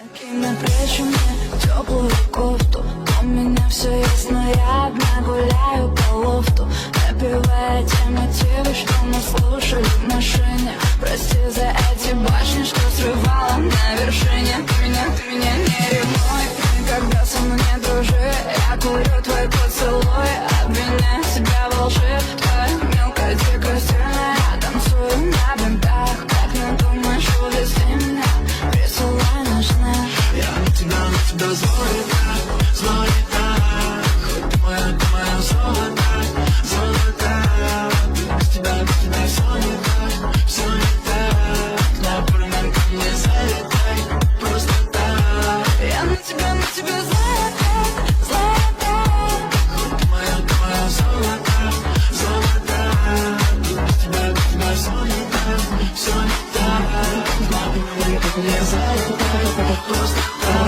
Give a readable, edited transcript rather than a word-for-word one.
Накинь на плечи мне теплую кофту. У меня все есть, но я одна гуляю по лофту, напевая те мотивы, что мы слушали в машине. Прости за эти башни, что срывала на вершине. Ты меня не ревнуй, никогда со мной не дружи. Я курю твой поцелуй, обвиняю себя во лжи. Твоя мелкая дикая стена, я танцую на бинтах. Как не думаешь увезти меня, присылай нежно. Я на тебя злой так, хоть ты моя золотая. Без тебя все не так. Например, ко мне залетай, просто так. Я на тебя злая так. Хоть ты моя золотая. Без тебя все не так. Например, ко мне залетай, просто так.